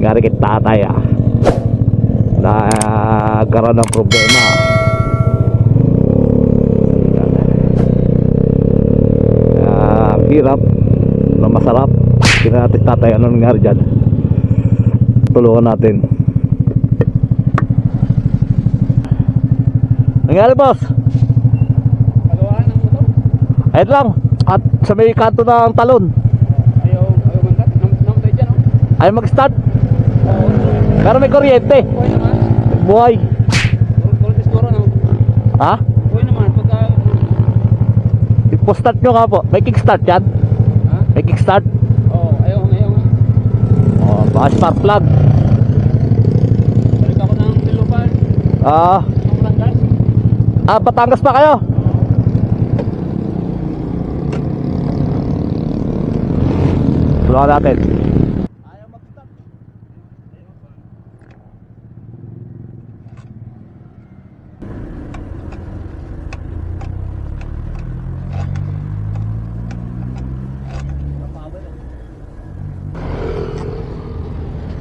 nangyari kay tatay nagkaroon ng problema. Hirap na masarap. Tingnan natin tatay ano nangyari dyan. Tulungan natin. Nangyari boss? Pagawaan ng motor? Ayun lang. At sa may kanto ng talon. Ayaw mandat? Namatay dyan Ayaw mag-start. Pero may kuryente. Buhay naman. Buhay. Kuryente siguro no? Ha? Buhay naman. Pagka... I-start nyo nga po. May kickstart yan. Ha? May kickstart. Oo, ayaw nga. Oh, baka spark plug. Balik ako ng Pilupan. Ng Batangas. Batangas pa kayo? Tulungan natin. Ayaw mag-start.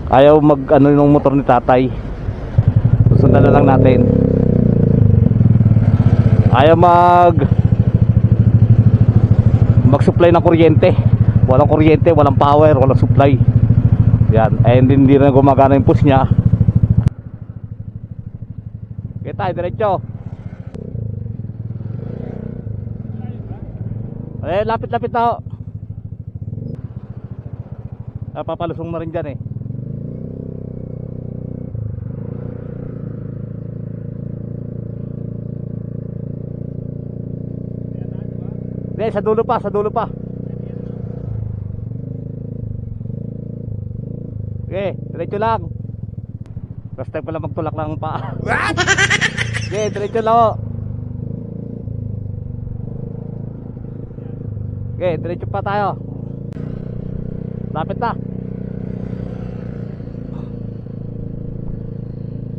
Ayaw mag ano yung motor ni tatay. Susundan na lang natin. Ayaw mag-supply ng kuryente. Walang kuryente, walang power, walang supply. Yan, hindi na gumagana yung push niya. Okay tayo, diretso. Lapit-lapit na ho. Papalusong na rin dyan Hindi, sa dulo pa, sa dulo pa. Okay, diretso lang. First time pala magtulak ng paa. Okay, diretso lang ho. Okay, diretso pa tayo. Lapit na.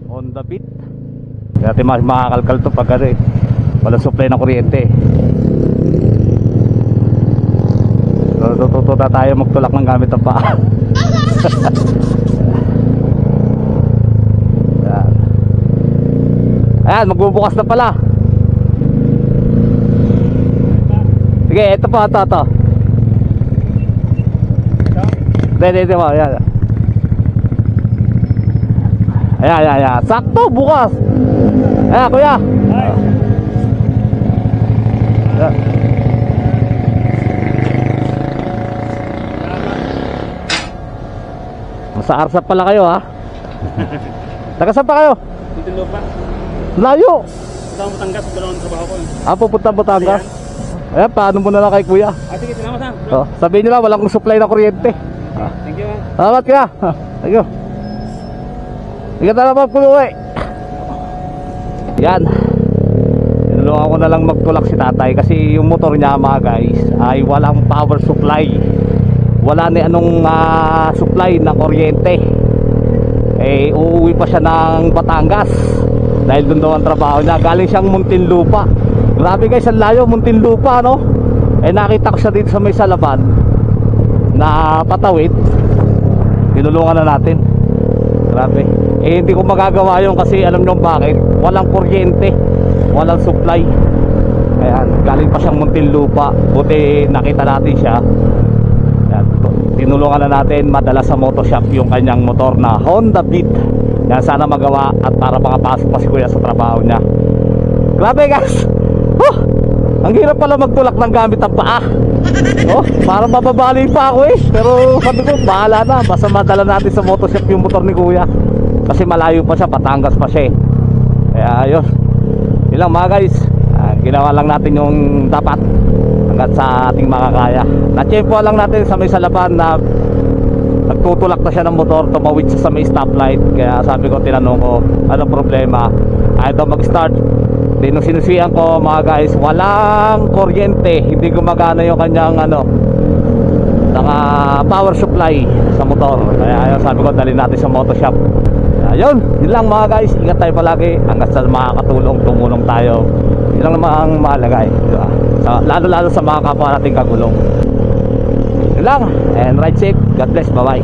On the beat. Dati makakalkal to pag ano wala supply ng kuryente. Tututo na tayo magtulak ng gamit ng paa. Ayan, magbubukas na pala. Sige, ito po, ito. Dito mo, ayan. Ayan. Sakto, bukas. Ayan, kuya. Ayan. Sa Arsap pala kayo Taga saan pa kayo? Pilupan. Layo. Sa Batangas, dalawang trabaho ko. Pupunta Batangas. Ayan, paano mo na lang kay kuya? Sige, salamat ha. Sabihin nyo lang, walang supply na kuryente. Thank you ha. Salamat kuya. Thank you. Hindi ka naman puluwi. Yan. Tinulungan ko na lang magtulak si tatay kasi yung motor niya mga guys ay walang power supply. Wala ni anong supply ng kuryente. Uuwi pa siya ng Batangas dahil doon daw ang trabaho niya. Galing siyang Muntinlupa. Grabe guys, ang layo, Muntinlupa no. Nakita ko siya dito sa may Salaban na patawid. Tinulungan na natin. Grabe. Hindi ko magagawa yun kasi alam nyo bakit? Walang kuryente, walang supply. Ayan, galing pa siyang Muntinlupa. Buti nakita natin siya. Tinulungan na natin madala sa moto shop yung kanyang motor na Honda Beat. Yan, sana magawa at para makapasok pa si kuya sa trabaho niya. Grabe guys, ang hirap pala magtulak ng gamit ang paa. Parang mababali pa ako pero sabi ko bahala na, basta madala natin sa moto shop yung motor ni kuya kasi malayo pa siya, Batangas pa siya Kaya ayun, yun lang mga guys. Ginawa lang natin yung dapat hanggat sa ating makakaya. Na-tsempo lang natin sa may Salaban na nagtutulak na siya ng motor, tumawid siya sa may stoplight. Kaya sabi ko, tinanong ko, ano problema? Ayaw daw mag-start. Di nung sinusiyan ko mga guys, walang kuryente, hindi gumagana yung kanyang power supply sa motor. Kaya ayun, sabi ko, dali natin sa moto shop. Ayun, yun lang mga guys. Ingat tayo palagi hanggat sa makakatulong, tumulong tayo. Yun lang naman ang mahalaga diba? Lalo sa mga kapwa nating kagulong. Yun lang, and ride safe. God bless, bye bye.